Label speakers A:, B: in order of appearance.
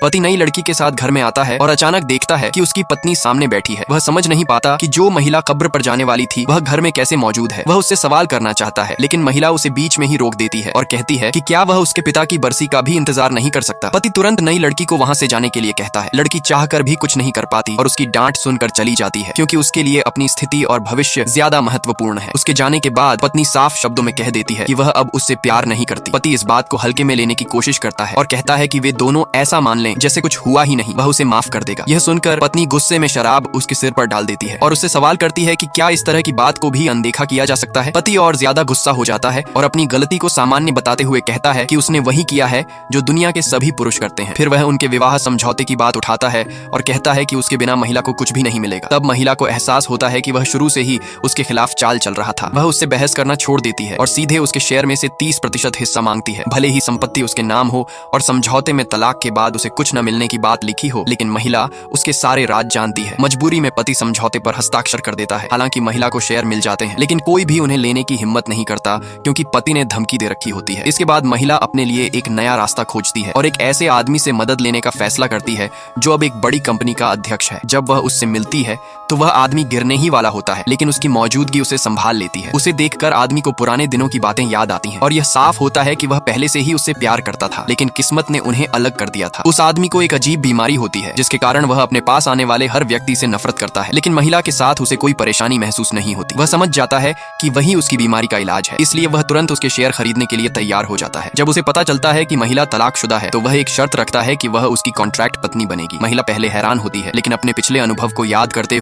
A: पति नई लड़की के साथ घर में आता है और अचानक देखता है कि उसकी पत्नी सामने बैठी है। वह समझ नहीं पाता कि जो महिला कब्र पर जाने वाली थी वह घर में कैसे मौजूद है। वह उससे सवाल करना चाहता है, लेकिन महिला उसे बीच में ही रोक देती है और कहती है कि क्या वह उसके पिता की बरसी का भी इंतजार नहीं कर सकता। पति तुरंत नई लड़की को वहां से जाने के लिए कहता है। लड़की चाहकर भी कुछ नहीं कर पाती और उसकी डांट सुनकर चली जाती है, क्योंकि उसके लिए अपनी स्थिति और भविष्य ज्यादा महत्वपूर्ण है। उसके जाने के बाद पत्नी साफ शब्दों में कह देती है कि वह अब उससे प्यार नहीं करती। पति इस बात को हल्के में लेने की कोशिश करता है और कहता है कि वे दोनों ऐसा मान लें जैसे कुछ हुआ ही नहीं, वह उसे माफ कर देगा। यह सुनकर पत्नी गुस्से में शराब उसके सिर पर डाल देती है और उससे सवाल करती है कि क्या इस तरह की बात को भी अनदेखा किया जा सकता है। पति और ज्यादा गुस्सा हो जाता है और अपनी गलती को सामान्य बताते हुए कहता है कि उसने वही किया है जो दुनिया के सभी पुरुष करते हैं। फिर वह उनके विवाह समझौते की बात उठाता है और कहता है कि उसके बिना महिला को कुछ भी नहीं मिलेगा। तब महिला को एहसास होता है कि वह शुरू से ही उसके खिलाफ चाल चल रहा था। वह उससे बहस करना छोड़ देती है और सीधे उसके शेयर में से 30% हिस्सा मांगती है। भले ही संपत्ति उसके नाम हो और समझौते में तलाक के बाद उसे कुछ न मिलने की बात लिखी हो, लेकिन महिला उसके सारे राज जानती है। मजबूरी में पति समझौते पर हस्ताक्षर कर देता है। हालांकि महिला को शेयर मिल जाते हैं, लेकिन कोई भी उन्हें लेने की हिम्मत नहीं करता, क्योंकि पति ने धमकी दे रखी होती है। इसके बाद महिला अपने लिए एक नया रास्ता खोजती है और एक ऐसे आदमी से मदद लेने का फैसला करती है जो अब एक बड़ी कंपनी का अध्यक्ष है। जब वह उससे मिलती है तो वह आदमी गिरने ही वाला होता है, लेकिन उसकी मौजूदगी उसे संभाल लेती है। उसे देखकर आदमी को पुराने दिनों की बातें याद आती हैं और यह साफ होता है कि वह पहले से ही उससे प्यार करता था, लेकिन किस्मत ने उन्हें अलग कर दिया था। उस आदमी को एक अजीब बीमारी होती है जिसके कारण वह अपने पास आने वाले हर व्यक्ति से नफरत करता है, लेकिन महिला के साथ उसे कोई परेशानी महसूस नहीं होती। वह समझ जाता है कि वही उसकी बीमारी का इलाज है, इसलिए वह तुरंत उसके शेयर खरीदने के लिए तैयार हो जाता है। जब उसे पता चलता है कि महिला तलाकशुदा है तो वह एक शर्त रखता है कि वह उसकी कॉन्ट्रैक्ट पत्नी बनेगी। महिला पहले हैरान होती है, लेकिन अपने पिछले अनुभव को याद करते